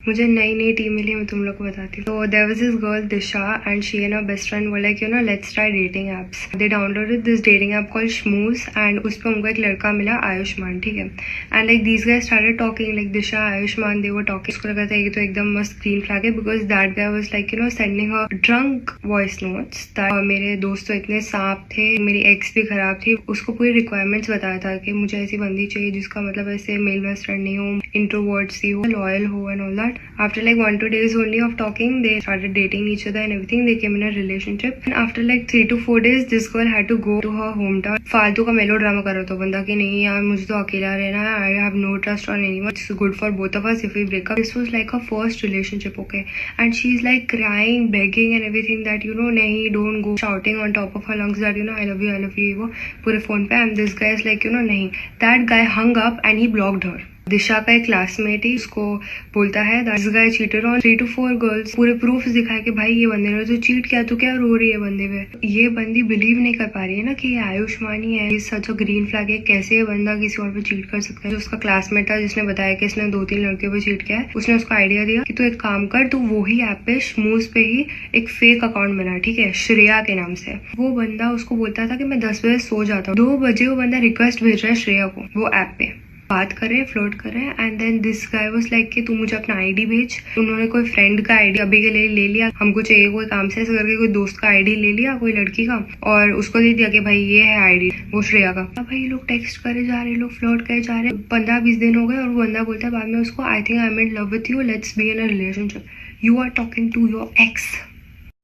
मुझे नई नई टीम मिली, मैं तुम लोग को बताती हूँ। तो there was this girl Disha and she and her best friend were like let's try dating apps. They downloaded this dating app called Schmooze and उस पर उनको एक लड़का मिला आयुष्मान, ठीक है। And like these guys started talking, like Disha Ayushman they were talking. उसको लगा था ये तो एकदम मस्त ग्रीन फ्लैग है because that guy was like sending a drunk voice notes. मेरे दोस्त तो इतने सांप थे, मेरी एक्स भी खराब थी। उसको पूरी रिक्वायरमेंट्स बताया था कि मुझे ऐसी बंदी चाहिए जिसका मतलब ऐसे मेल बेस्ट फ्रेंड नहीं हो, इंट्रोवर्ट सी हो, लॉयल हो and all that. After like 1-2 days only of talking, they started dating each other and everything. They came in a relationship. And after like 3 to 4 days, this girl had to go to her hometown. फालतू का मेलो drama कर रहा था बंदा कि नहीं यार मुझे तो अकेला रहना है, I have no trust on anyone. It's good for both of us if we break up. This was like her first relationship, okay? And she's like crying, begging and everything that नहीं, don't go, shouting on top of her lungs that I love you वो पूरे phone पे। And this guy is like नहीं। That guy hung up and he blocked her. दिशा का एक classmate ही उसको बोलता है this guy cheated on 3 to 4 girls. पूरे प्रूफ दिखाए कि भाई ये बंदे ने तो चीट किया, तो क्या रो रही है बंदे पे। ये बंदी बिलीव नहीं कर पा रही है ना कि ये आयुष्मान ही है, ये सच अ ग्रीन फ्लैग है। कैसे ये बंदा किसी और पे चीट कर सकता है। जो उसका क्लासमेट था जिसने बताया कि इसने 2-3 लड़के पे चीट किया है, उसने उसको आइडिया दिया कि तू एक काम कर, तू वही ऐप पे शमूज पे ही एक फेक अकाउंट बना, ठीक है, श्रेया के नाम से। वो बंदा उसको बोलता था कि मैं 10 बजे सो जाता हूँ, 2 बजे वो बंदा रिक्वेस्ट भेज रहा है श्रेया को वो ऐप पे, बात कर रहे हैं, फ्लोट कर रहे हैं। And then this guy was like कि तू मुझे अपना आईडी भेज। उन्होंने कोई फ्रेंड का आईडी अभी के लिए ले लिया, हमको चाहिए कोई काम से, ऐसा करके कोई दोस्त का आईडी ले लिया कोई लड़की का और उसको दे दिया कि भाई ये है आईडी वो श्रेया का। अब भाई लोग टेक्स्ट करे जा रहे, लोग फ्लोट करे जा रहे। 15-20 दिन हो गए और वो बंदा बोलता है बाद में उसको, I think I am in love with you, let's be in a relationship, you are talking to your ex.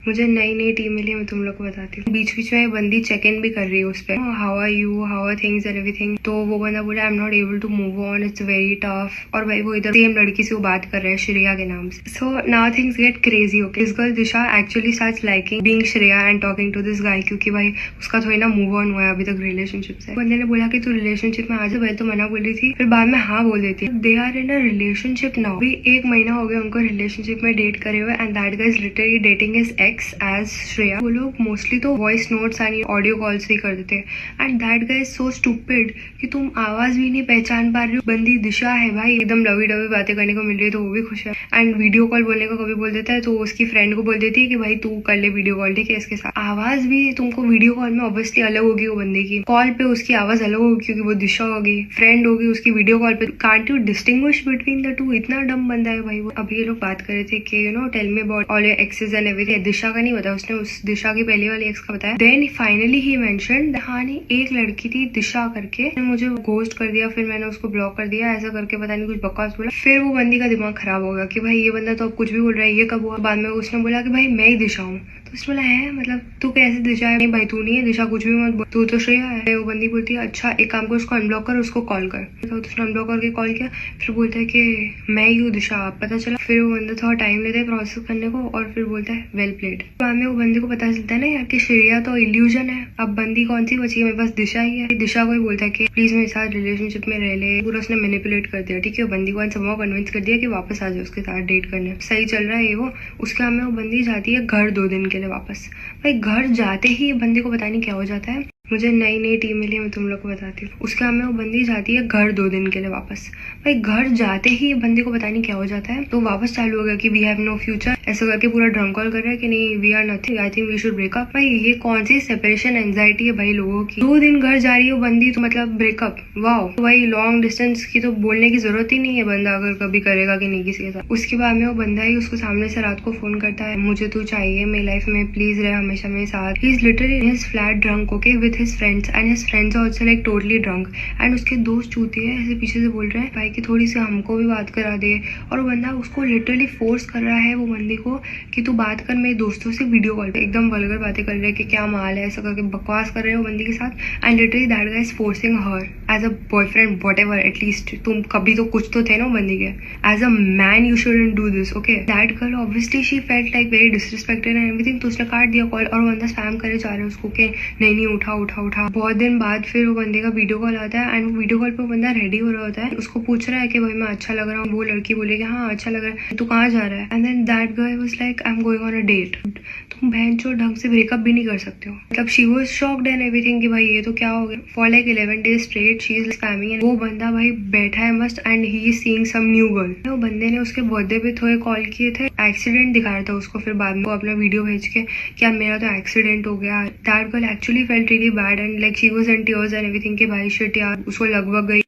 मुझे नई नई टीम मिली, मैं तुम लोग को बताती हूँ। बीच बीच में बंदी चेक इन भी कर रही है उस पर, how are you, how are things and everything. तो वो बंदा बोला I am not able to move on, it's very tough. और भाई वो इधर सेम लड़की से वो बात कर रहे हैं श्रेया के नाम से। So now things get crazy, okay. This girl Disha actually starts liking being Shreya and talking to this guy, क्योंकि भाई उसका थोड़ी ना मूव ऑन हुआ है अभी तक रिलेशनशिप से। बंदे ने बोला कि तू रिलेशनशिप में आ जा, भाई तो मना बोल रही थी, फिर बाद में हाँ बोल देती। They are in a relationship now. अभी 1 महीना हो गया उनको रिलेशनशिप में डेट करे हुए and that guy is literally dating his ex as Shreya. वो लोग मोस्टली तो वॉइस नोट्स यानी ऑडियो कॉल्स भी कर देते हैं। And that guy is so stupid कि तुम आवाज भी नहीं पहचान पा रहे हो। बंदी दिशा है भाई, एकदम लवी डवी बातें करने को मिल रही है तो वो भी खुश है। एंड वीडियो कॉल बोलने को कभी बोल देता है तो उसकी फ्रेंड को बोल देती है कि भाई तू कर ले वीडियो कॉल, ठीक है। इसके साथ आवाज भी तुमको वीडियो कॉल में ऑब्वियसली अलग होगी, वो बंदे की कॉल पे उसकी आवाज अलग होगी क्योंकि वो दिशा होगी, फ्रेंड होगी उसकी वीडियो कॉल पे। Can't you distinguish between the two? इतना डम बंदा है भाई वो। अभी ये लोग बात कर रहे थे कि tell me about all your exes and everything. Disha का नहीं बताया उसने, उस दिशा की पहले वाली एक्स का बताया। देन फाइनली ही मेंशन्ड हाँ नहीं एक लड़की थी दिशा करके, मुझे घोस्ट कर दिया, फिर मैंने उसको ब्लॉक कर दिया, ऐसा करके पता नहीं कुछ बकवास बोला। फिर वो बंदी का दिमाग खराब हो गया कि भाई ये बंदा तो अब कुछ भी बोल रहा है, ये कब हुआ। बाद में उसने बोला कि भाई मैं ही दिशा हूँ। तो उसने बोला है मतलब तू कैसे दिशा है? नहीं भाई तू नहीं है दिशा, कुछ भी मत बोल, तू तो श्रेया है। वो बंदी बोलती है अच्छा एक काम कर, उसको अनब्लॉक कर, उसको कॉल कर। तो उसने अनब्लॉक करके कॉल किया, फिर बोलता है कि मैं ही हूँ दिशा, पता चला। फिर वो बंदा थोड़ा टाइम लेता है प्रोसेस करने को और फिर बोलता है वेल प्लेड। बाद में वो बंदे को पता चलता है ना यार कि श्रेया तो इल्यूजन है, अब बंदी कौन सी बची है, मेरे पास दिशा ही है। दिशा को ही बोलता है कि प्लीज मेरे साथ रिलेशनशिप में रह ले। पूरा उसने मैनिपुलेट कर दिया, ठीक है। बंदी को समझाओ कन्विंस कर दिया कि वापस आ जाए उसके साथ डेट करने, सही चल रहा है ये वो। उसके बाद में वो बंदी जाती है घर 2 दिन के लिए वापस। भाई घर जाते ही बंदी को पता नहीं क्या हो जाता है। मुझे नई नई टीम मिली, मैं तुम लोग को बताती हूँ। उसके बाद में वो बंदी जाती है घर 2 दिन के लिए वापस। भाई घर जाते ही बंदी को पता नहीं क्या हो जाता है, तो वापस चालू हो गया कि वी हैव नो फ्यूचर, ऐसा करके पूरा ड्रंक कॉल कर रहा है कि नहीं we are nothing, I think we should break up. भाई ये कौन सी सेपरेशन एंजाइटी है भाई लोगों की। 2 दिन घर जा रही है बंदी तो मतलब ब्रेकअप, वाओ। तो भाई लॉन्ग डिस्टेंस की तो बोलने की जरूरत ही नहीं है बंदा अगर कभी करेगा कि नहीं किसी के साथ। उसके बाद में वो बंदा ही उसको सामने से रात को फोन करता है, मुझे तू चाहिए मेरी लाइफ में, प्लीज रहे हमेशा मेरे साथ। He is literally in his flat drunk, okay, with his friends and friends are also like totally drunk. And उसके दोस्त चूती है ऐसे पीछे से बोल रहे हैं भाई कि थोड़ी सी हमको भी बात करा दे। और वो बंदा उसको लिटरली फोर्स कर रहा है वो बंदी को कि तू बात कर मेरे दोस्तों से वीडियो कॉल पे। एकदम वल्गर बातें कर रहे हैं कि क्या माल है, ऐसा करके बकवास कर रहे हो बंदी के साथ। And literally that guy is forcing her as a boyfriend whatever, at least तुम कभी तो कुछ तो थे ना बंदी के। As a man you shouldn't do this, okay. That girl obviously she felt like very disrespected and everything. तो उसने काट दिया कॉल और वो बंदा स्पैम करे जा रहा है उसको कि नहीं नहीं उठा उठा उठा। बहुत दिन बाद फिर वो बंदे का वीडियो कॉल आता है एंड वो वीडियो कॉल पे बंदा रेडी हो रहा होता है, उसको पूछ रहा है कि भाई मैं अच्छा लग रहा हूँ। वो लड़की बोले कि हाँ अच्छा लग रहा है, तू कहाँ जा रहा है। And then that girl guy was like I am going on a date. तुम बहनचोद ढंग से ब्रेकअप भी नहीं कर सकते हो। मतलब she was shocked and everything कि भाई ये तो क्या हो गया। For like 11 days straight she is spamming and वो बंदा भाई बैठा है मस्त and he is seeing some new girl. वो बंदे ने उसके बर्थडे पे थोड़े कॉल किए थे, एक्सीडेंट दिखाया था उसको, फिर बाद में वो अपना वीडियो भेज के कि यार मेरा तो एक्सीडेंट हो गया। That girl actually felt really bad and like she was in tears and everything कि भाई शिट यार उसको लगभग गई।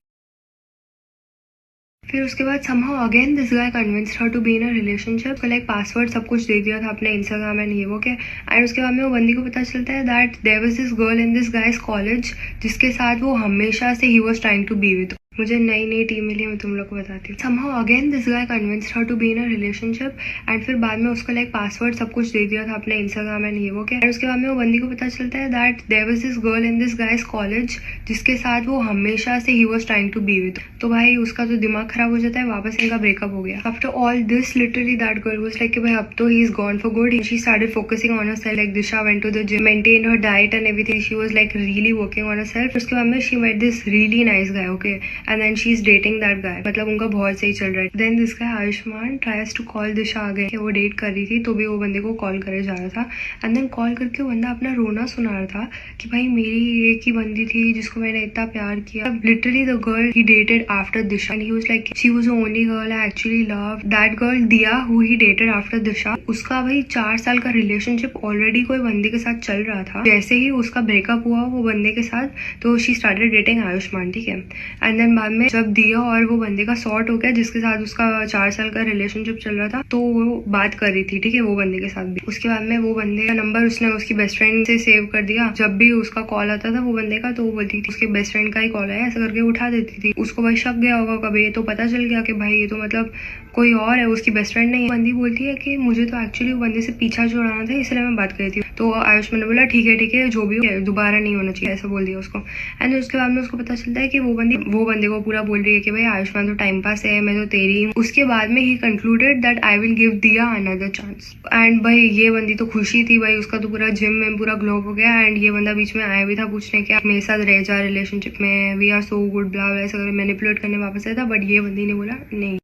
फिर उसके बाद somehow again this guy convinced her to be in a relationship। उसको लाइक पासवर्ड सब कुछ दे दिया था अपने इंस्टाग्राम एंड ये वो के। एंड उसके बाद में वो बंदी को पता चलता है that there was this girl in this guys college जिसके साथ वो हमेशा से ही was trying to be with. मुझे नई नई टीम मिली, मैं तुम लोग को बताती हूँ। somehow again this guy convinced her to be in a relationship and फिर बाद में उसको लाइक पासवर्ड सब कुछ दे दिया था अपने इंस्टाग्राम एंड ये वो के। एंड उसके बाद में वो बंदी को पता चलता है that there was this girl in this guys college जिसके साथ वो हमेशा से ही was trying to be with. तो भाई उसका तो दिमाग खराब हो जाता है, वापस इनका ब्रेकअप हो गया। After all this literally that girl was like कि भाई अब तो he is gone for good. She started focusing on herself, like Disha went to the gym, maintain her diet and everything. She was like really working on herself. उसके बाद में she met this really nice guy, okay, and then she is dating that guy. मतलब उनका बहुत सही चल रहा है। Then this guy Ayushmann tries to call Disha again कि वो डेट कर रही थी तो भी वो बंदे को कॉल करे जा रहा था। एंड देन कॉल करके वो बंदा अपना रोना सुना रहा था कि भाई मेरी एक ही बंदी थी जिसको मैंने इतना प्यार किया। Literally the girl he dated after Disha and he was like she was the only girl I actually love. That girl दिया हु ही डेटेड आफ्टर दिशा, उसका भाई 4 साल का रिलेशनशिप ऑलरेडी कोई बंदे के साथ चल रहा था। जैसे ही उसका ब्रेकअप हुआ वो बंदे के साथ तो शी स्टार्टेड डेटिंग आयुष्मान, ठीक है। एंड देन बाद में जब दिया और वो बंदे का सॉर्ट हो गया जिसके साथ उसका 4 साल का रिलेशनशिप चल रहा था तो वो बात कर रही थी, ठीक है, वो बंदे के साथ भी। उसके बाद में वो बंदे का नंबर उसने उसकी बेस्ट फ्रेंड से सेव कर दिया। जब भी उसका कॉल आता था वो बंदे का तो वो बोलती थी उसके बेस्ट फ्रेंड का ही कॉल आया, ऐसा करके उठा देती थी। उसको भाई शक गया होगा कभी, तो पता चल गया कि भाई ये तो मतलब कोई और है, उसकी बेस्ट फ्रेंड नहीं है। बंदी बोलती है कि मुझे तो एक्चुअली वो बंदे से पीछा छुड़ाना था इसलिए मैं बात करी थी। तो आयुष्मान ने बोला ठीक है जो भी हो दोबारा नहीं होना चाहिए, ऐसा बोल दिया उसको। एंड उसके बाद में उसको पता चलता है कि वो बंदे को पूरा बोल रही है कि भाई आयुष्मान तो टाइम पास है, मैं तो तेरी हूँ। उसके बाद में ही concluded that I will give दिया अनदर चांस। एंड भाई ये बंदी तो खुशी थी भाई, उसका तो पूरा जिम में पूरा ग्लो हो गया। एंड ये बंदा बीच में आया भी था पूछने के मेरे साथ रह जा रिलेशनशिप में, वी आर सो गुड ब्ला, ऐसा मैनिपुलेट करने वापस आया था। बट ये बंदी ने बोला नहीं।